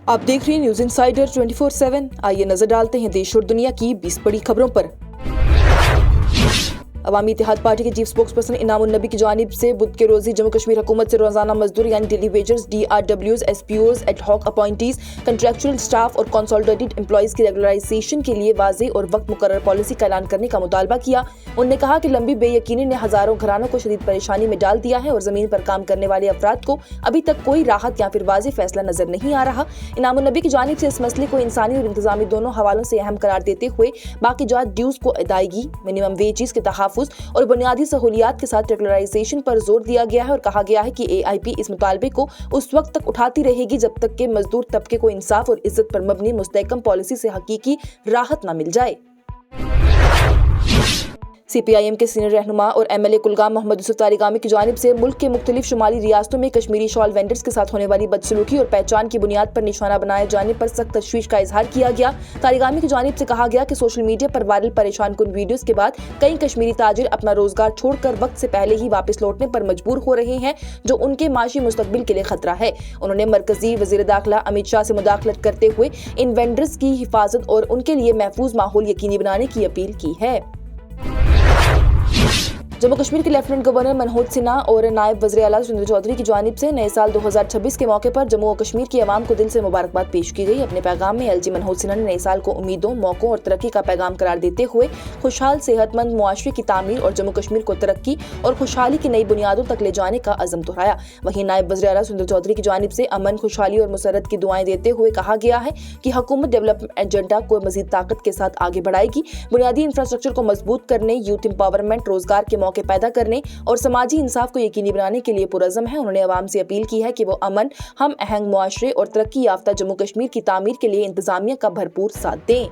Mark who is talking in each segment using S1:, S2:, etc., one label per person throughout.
S1: आप देख रहे हैं न्यूज इनसाइडर 24/7। आइए नजर डालते हैं देश और दुनिया की 20 बड़ी खबरों पर। अवामी इत्तेहाद पार्टी के चीफ स्पोक्स पर्सन इनाम उन नबी की जानिब से बुध के रोजी जम्मू कश्मीर हुकूमत से रोजाना मजदूर यानी daily wagers, DRWs, SPOs, ad hoc appointees, contractual staff और कंसोलिडेटेड एम्प्लॉइज की रेगुलराइजेशन के लिए वाज़ेह और वक्त मुकर्रर पॉलिसी का ऐलान करने का मुतालबा किया। उन्होंने कहा कि लंबी बेयकीनी ने हजारों घरानों को शदीद परेशानी में डाल दिया है और जमीन पर काम करने वाले अफराद को अभी तक कोई राहत या फिर वाज़ेह फैसला नजर नहीं आ रहा। इनाम उन नबी की जानिब से इस मसले को इंसानी और इंतजामी दोनों हवालों से अहम करार देते हुए बाकी जात ड्यूज को अदायगी, मिनिमम वेजेस के तहफ़्फ़ुज़ और बुनियादी सहूलियात के साथ रेगुलराइजेशन पर जोर दिया गया है और कहा गया है कि AIP इस मुतालबे को उस वक्त तक उठाती रहेगी जब तक कि मजदूर तबके को इंसाफ और इज्जत पर मबनी मुस्तहकम पॉलिसी से हकीकी राहत न मिल जाए। CPIM के सीनियर रहनुमा और MLA कुलगाम मोहम्मद यूसुफ तारिगामी की जानिब से मुल्क के मुख्तलिफ शुमाली रियासतों में कश्मीरी शॉल वेंडर्स के साथ होने वाली बदसलूकी और पहचान की बुनियाद पर निशाना बनाए जाने पर सख्त तशवीश का इजहार किया गया। तारिगामी की जानिब से कहा गया कि सोशल मीडिया पर वायरल परेशान कुन वीडियोस के बाद कई कश्मीरी ताजिर अपना रोजगार छोड़कर वक्त से पहले ही वापस लौटने पर मजबूर हो रहे हैं, जो उनके माशी मुस्तकबिल के लिए खतरा है। उन्होंने मरकजी वजीर दाखिला अमित शाह से मुदाखलत करते हुए इन वेंडर्स की हिफाजत और उनके लिए महफूज माहौल यकीनी बनाने की अपील की है। जम्मू कश्मीर के लेफ्टिनेंट गवर्नर मनोज सिन्हा और नायब वज़ीर आला सुरेंद्र चौधरी की जानिब से नए साल 2026 के मौके पर जम्मू और कश्मीर की आवाम को दिल से मुबारकबाद पेश की गई। अपने पैगाम में LG मनोज सिन्हा ने नए साल को उम्मीदों, मौकों और तरक्की का पैगाम करार देते हुए खुशहाल सेहतमंद मुआशरे की तामीर और जम्मू कश्मीर को तरक्की और खुशहाली की नई बुनियादों तक ले जाने का अज़म दोहराया। वहीं नायब वज़ीर आला सुरेंद्र चौधरी की जानिब से अमन, खुशहाली और मुसर्रत की दुआएं देते हुए कहा गया है कि हुकूमत डेवलपमेंट एजेंडा को मजीद ताकत के साथ आगे बढ़ाएगी, बुनियादी इंफ्रास्ट्रक्चर को मजबूत करने, यूथ एम्पावरमेंट, रोजगार के मौके पैदा करने और समाजी इंसाफ को यकीनी बनाने के लिए पुरज़म है। उन्होंने आवाम से अपील की है कि वो अमन, हम आहंग मुआशरे और तरक्की याफ्ता जम्मू कश्मीर की तामीर के लिए इंतजामिया का भरपूर साथ दें।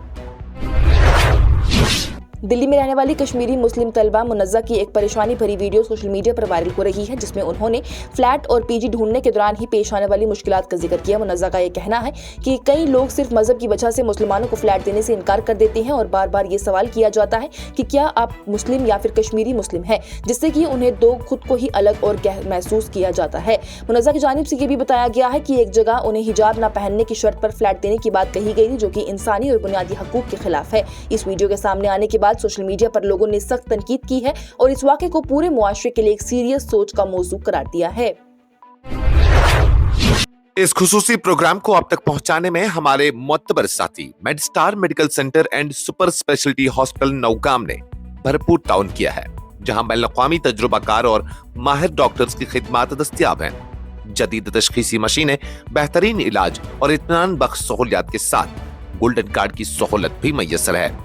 S1: दिल्ली में रहने वाली कश्मीरी मुस्लिम तलबा मुनज़्ज़ा की एक परेशानी भरी वीडियो सोशल मीडिया पर वायरल हो रही है, जिसमें उन्होंने फ्लैट और PG ढूंढने के दौरान ही पेश आने वाली मुश्किलात का जिक्र किया। मुनज़्ज़ा का ये कहना है कि कई लोग सिर्फ मजहब की वजह से मुसलमानों को फ्लैट देने से इनकार कर देते हैं और बार बार ये सवाल किया जाता है कि क्या आप मुस्लिम या फिर कश्मीरी मुस्लिम हैं, जिससे कि उन्हें खुद को ही अलग और महसूस किया जाता है। मुनज़्ज़ा की जानिब से ये भी बताया गया है कि एक जगह उन्हें हिजाब न पहनने की शर्त पर फ्लैट देने की बात कही गई थी, जो कि इंसानी और बुनियादी हकूक के खिलाफ है। इस वीडियो के सामने आने के बाद सोशल मीडिया पर लोगों ने सख्त तनकीद की है और इस वाक़े को पूरे मुआशरे के लिए एक सीरियस सोच का मौजू करार दिया है।
S2: इस खुसूसी प्रोग्राम को आप तक पहुंचाने में हमारे मोतबर साथी Medstar medical centre and super speciality hospital Nowgam ने भरपूर ताउन किया है, जहां बैनुल-अक़वामी तजुर्बाकार और माहिर डॉक्टर्स की खिदमत दस्तयाब हैं। जदीद तशखीसी मशीनें, बेहतरीन इलाज और इत्मीनान बख्श सहूलियात के साथ गोल्डन कार्ड की सहूलत भी मैसर है।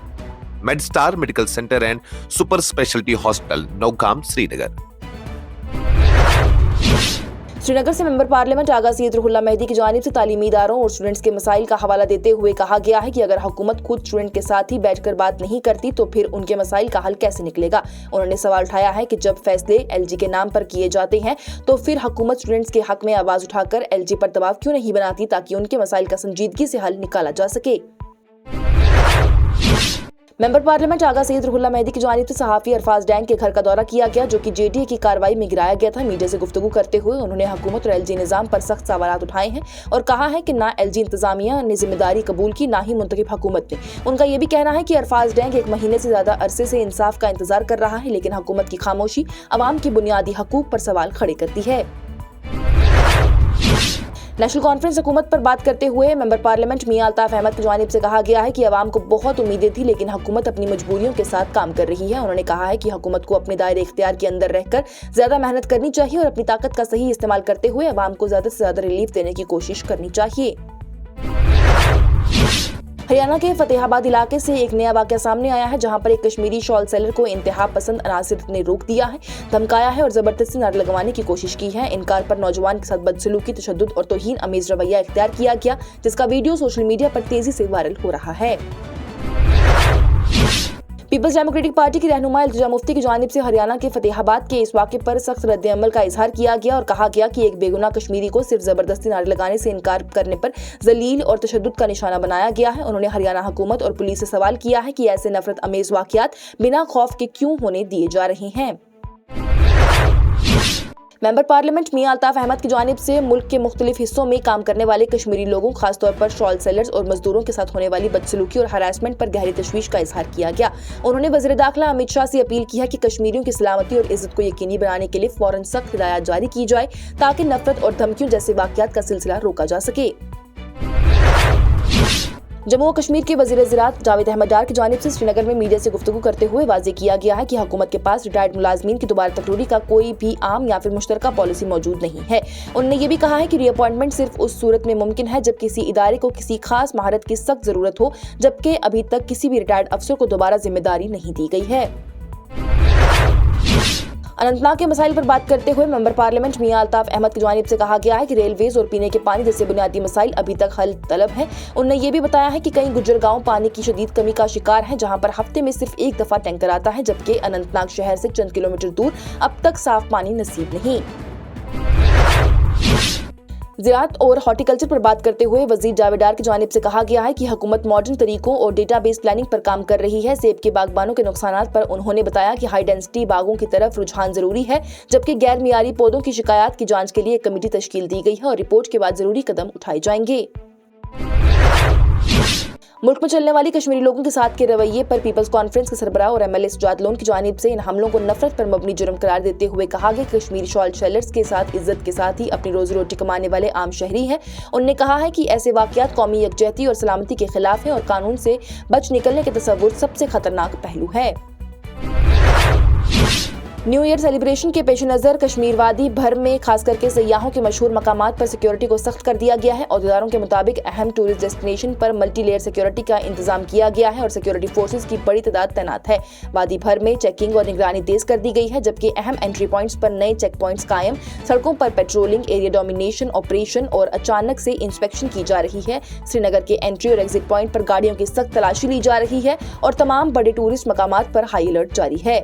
S2: Medstar medical centre and super speciality hospital Nowgam, Srinagar.
S1: Srinagar से मेंबर पार्लियामेंट आगा सैयद रुहुल्लाह मेहदी की जानिब से तालीमी इदारों और स्टूडेंट्स के मसाइल का हवाला देते हुए कहा गया है कि अगर हुकूमत खुद स्टूडेंट के साथ ही बैठकर बात नहीं करती तो फिर उनके मसाइल का हल कैसे निकलेगा। उन्होंने सवाल उठाया है कि जब फैसले LG के नाम पर किए जाते हैं तो फिर हुकूमत स्टूडेंट्स के हक में आवाज उठाकर LG पर दबाव क्यों नहीं बनाती ताकि उनके मसाइल का संजीदगी से हल निकाला जा सके। मेंबर पार्लियामेंट आगा सैयद रुहुल्लाह मेहदी की जानिब से सहाफ़ी अरफाज डैंग के घर का दौरा किया गया, जो कि JTA की कार्रवाई में गिराया गया था। मीडिया से गुफ्तगू करते हुए उन्होंने हुकूमत और LG निज़ाम पर सख्त सवालात उठाए हैं और कहा है कि ना LG इंतजामिया ने जिम्मेदारी कबूल की, ना ही मुंतखब हुकूमत ने। उनका ये भी कहना है कि अरफाज डैंग 1 महीने से ज्यादा अरसे से इंसाफ का इंतजार कर रहा है, लेकिन हुकूमत की खामोशी अवाम के बुनियादी हकूक पर सवाल खड़े करती है। नेशनल कॉन्फ्रेंस हुकूमत पर बात करते हुए मेंबर पार्लियामेंट मियां अल्ताफ अहमद की जानिब से कहा गया है कि अवाम को बहुत उम्मीदें थी, लेकिन हुकूमत अपनी मजबूरियों के साथ काम कर रही है। उन्होंने कहा है कि हुकूमत को अपने दायरे इख्तियार के अंदर रहकर ज्यादा मेहनत करनी चाहिए और अपनी ताकत का सही इस्तेमाल करते हुए अवाम को ज्यादा से ज्यादा रिलीफ देने की कोशिश करनी चाहिए। हरियाणा के फतेहाबाद इलाके से एक नया वाकया सामने आया है, जहां पर एक कश्मीरी शॉल सेलर को इंतहा पसंद अनासिर ने रोक दिया है, धमकाया है और जबरदस्ती नारे लगवाने की कोशिश की है। इनकार पर नौजवान के साथ बदसलूकी, तशद्दुद और तौहीन अमेज रवैया इख्तियार किया गया, जिसका वीडियो सोशल मीडिया पर तेजी से वायरल हो रहा है। पीपल्स डेमोक्रेटिक पार्टी की रहनुमा इल्तिजा मुफ्ती की जानिब से हरियाणा के फतेहाबाद के इस वाक़े पर सख्त रद्द-ए-अमल का इजहार किया गया और कहा गया कि एक बेगुनाह कश्मीरी को सिर्फ जबरदस्ती नारे लगाने से इनकार करने पर जलील और तशद्दुद का निशाना बनाया गया है। उन्होंने हरियाणा हुकूमत और पुलिस से सवाल किया है कि ऐसे नफरत अमेज वाक़यात बिना खौफ के क्यों होने दिए जा रहे हैं। ممبر پارلیمنٹ میاں الطاف احمد کی جانب سے ملک کے مختلف حصوں میں کام کرنے والے کشمیری لوگوں خاص طور پر شال سیلرز اور مزدوروں کے ساتھ ہونے والی بدسلوکی اور ہراسمنٹ پر گہری تشویش کا اظہار کیا گیا. انہوں نے وزیر داخلہ امت شاہ سے اپیل کی ہے کہ کشمیریوں کی سلامتی اور عزت کو یقینی بنانے کے لیے فوراً سخت ہدایات جاری کی جائے تاکہ نفرت اور دھمکیوں جیسے واقعات کا سلسلہ روکا جا سکے. جموں و کشمیر کے وزیر زراعت جاوید احمد ڈار کی جانب سے سری نگر میں میڈیا سے گفتگو کرتے ہوئے واضح کیا گیا ہے کہ حکومت کے پاس ریٹائرڈ ملازمین کی دوبارہ تقرری کا کوئی بھی عام یا پھر مشترکہ پالیسی موجود نہیں ہے. انہوں نے یہ بھی کہا ہے کہ ری اپوائنٹمنٹ صرف اس صورت میں ممکن ہے جب کسی ادارے کو کسی خاص مہارت کی سخت ضرورت ہو، جبکہ ابھی تک کسی بھی ریٹائرڈ افسر کو دوبارہ ذمہ داری نہیں دی گئی ہے. اننت ناگ کے مسائل پر بات کرتے ہوئے ممبر پارلیمنٹ میاں الطاف احمد کی جانب سے کہا گیا ہے کہ ریلویز اور پینے کے پانی جیسے بنیادی مسائل ابھی تک حل طلب ہیں. انہوں نے یہ بھی بتایا ہے کہ کئی گجر گاؤں پانی کی شدید کمی کا شکار ہیں، جہاں پر ہفتے میں صرف ایک دفعہ ٹینکر آتا ہے، جبکہ اننت ناگ شہر سے چند کلومیٹر دور اب تک صاف پانی نصیب نہیں. زراعت اور ہارٹی کلچر پر بات کرتے ہوئے وزیر جاوید ڈار کی جانب سے کہا گیا ہے کہ حکومت ماڈرن طریقوں اور ڈیٹا بیس پلاننگ پر کام کر رہی ہے. سیب کے باغبانوں کے نقصانات پر انہوں نے بتایا کہ ہائی ڈینسٹی باغوں کی طرف رجحان ضروری ہے، جبکہ غیر معیاری پودوں کی شکایات کی جانچ کے لیے ایک کمیٹی تشکیل دی گئی ہے اور رپورٹ کے بعد ضروری قدم اٹھائے جائیں گے. ملک میں چلنے والی کشمیری لوگوں کے ساتھ کے رویے پر پیپلز کانفرنس کے سربراہ اور M L A Sajjad Lone کی جانب سے ان حملوں کو نفرت پر مبنی جرم قرار دیتے ہوئے کہا گیا کہ کشمیری شال سیلرز کے ساتھ عزت کے ساتھ ہی اپنی روزی روٹی کمانے والے عام شہری ہیں. انہوں نے کہا ہے کہ ایسے واقعات قومی یکجہتی اور سلامتی کے خلاف ہیں اور قانون سے بچ نکلنے کے تصور سب سے خطرناک پہلو ہے. نیو ایئر سیلیبریشن کے پیش نظر کشمیر وادی بھر میں خاص کر کے سیاحوں کے مشہور مقامات پر سیکیورٹی کو سخت کر دیا گیا ہے. عہدیداروں کے مطابق اہم ٹورسٹ ڈیسٹینیشن پر ملٹی لیئر سیکیورٹی کا انتظام کیا گیا ہے اور سیکیورٹی فورسز کی بڑی تعداد تعینات ہے. وادی بھر میں چیکنگ اور نگرانی تیز کر دی گئی ہے، جبکہ اہم انٹری پوائنٹس پر نئے چیک پوائنٹس قائم، سڑکوں پر پیٹرولنگ، ایریا ڈومینیشن آپریشن اور اچانک سے انسپیکشن کی جا رہی ہے. سری نگر کے انٹری اور ایگزٹ پوائنٹ پر گاڑیوں کی سخت تلاشی لی جا رہی ہے اور تمام بڑے ٹورسٹ مقامات پر ہائی الرٹ جاری ہے.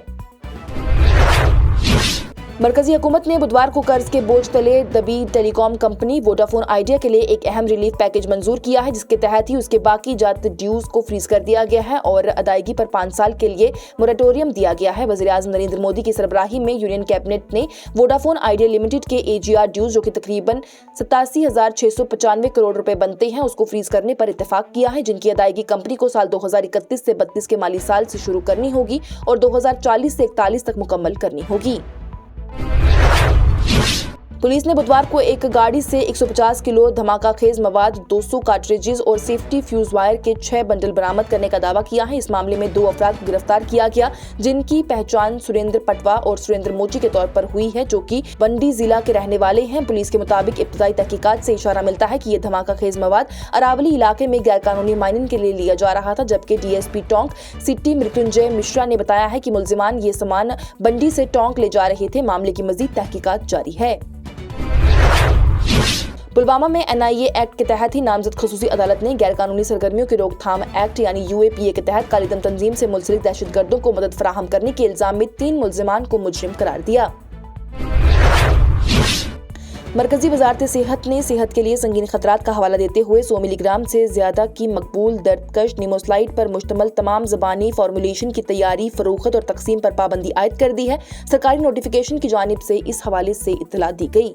S1: مرکزی حکومت نے بدوار کو قرض کے بوجھ تلے دبی ٹیلی کام کمپنی ووڈا فون آئیڈیا کے لیے ایک اہم ریلیف پیکیج منظور کیا ہے، جس کے تحت ہی اس کے باقی جات ڈیوز کو فریز کر دیا گیا ہے اور ادائیگی پر 5 سال کے لیے موریٹوریم دیا گیا ہے. وزیر اعظم نریندر مودی کی سربراہی میں یونین کیبنٹ نے ووڈا فون آئیڈیا لمیٹڈ کے AGR ڈیوز جو کہ تقریباً 87,695 کروڑ روپے بنتے ہیں، اس کو فریز کرنے پر اتفاق کیا ہے، جن کی ادائیگی کمپنی کو سال 2031 سے 32 کے مالی سال سے شروع کرنی ہوگی اور 2040 سے 41 تک مکمل کرنی ہوگی. پولیس نے بدوار کو ایک گاڑی سے 150 کلو دھماکہ خیز مواد، 200 کارٹریجز اور سیفٹی فیوز وائر کے 6 بنڈل برآمد کرنے کا دعویٰ کیا ہے. اس معاملے میں 2 افراد کو گرفتار کیا گیا، جن کی پہچان سریندر پٹوا اور سریندر موچی کے طور پر ہوئی ہے، جو کہ بنڈی ضلع کے رہنے والے ہیں. پولیس کے مطابق ابتدائی تحقیقات سے اشارہ ملتا ہے کہ یہ دھماکہ خیز مواد اراولی علاقے میں غیر قانونی مائننگ کے لیے لیا جا رہا تھا، جبکہ DSP ٹونک سٹی مرتنجے مشرا نے بتایا ہے کہ ملزمان یہ سامان بنڈی سے ٹونک لے جا رہے تھے. معاملے کی مزید تحقیقات جاری ہے. پلوامہ میں NIA ایکٹ کے تحت ہی نامزد خصوصی عدالت نے غیر قانونی سرگرمیوں کی روک تھام ایکٹ یعنی UAPA کے تحت کالی دم تنظیم سے منسلک دہشت گردوں کو مدد فراہم کرنے کے الزام میں 3 ملزمان کو مجرم قرار دیا. مرکزی وزارت صحت نے صحت کے لیے سنگین خطرات کا حوالہ دیتے ہوئے 100 ملی گرام سے زیادہ کی مقبول دردکش نیموسلائڈ پر مشتمل تمام زبانی فارمولیشن کی تیاری، فروخت اور تقسیم پر پابندی عائد کر دی ہے. سرکاری نوٹیفیکیشن کی جانب سے اس حوالے سے اطلاع دی گئی.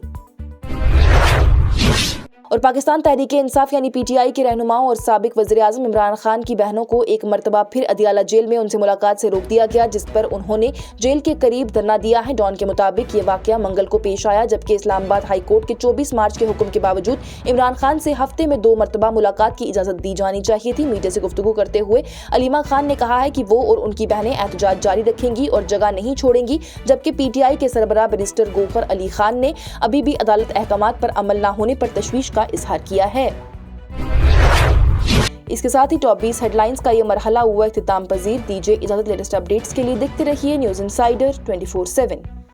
S1: اور پاکستان تحریک انصاف یعنی PTI کے رہنماؤں اور سابق وزیر اعظم عمران خان کی بہنوں کو ایک مرتبہ پھر ادیالہ جیل میں ان سے ملاقات سے روک دیا گیا، جس پر انہوں نے جیل کے قریب دھرنا دیا ہے. ڈان کے مطابق یہ واقعہ منگل کو پیش آیا، جبکہ اسلام آباد ہائی کورٹ کے 24 مارچ کے حکم کے باوجود عمران خان سے ہفتے میں 2 مرتبہ ملاقات کی اجازت دی جانی چاہیے تھی. میڈیا سے گفتگو کرتے ہوئے علیمہ خان نے کہا ہے کہ وہ اور ان کی بہنیں احتجاج جاری رکھیں گی اور جگہ نہیں چھوڑیں گی، جبکہ PTI کے سربراہ بیرسٹر گوہر علی خان نے ابھی بھی عدالت احکامات پر عمل نہ ہونے پر تشویش کا اظہار کیا ہے. اس کے ساتھ ہی ٹاپ 20 ہیڈ لائنز کا یہ مرحلہ ہوا اختتام پذیر. دیجیے اجازت لیٹسٹ اپڈیٹس کے لیے دیکھتے رہیے نیوز انسائیڈر 24/7.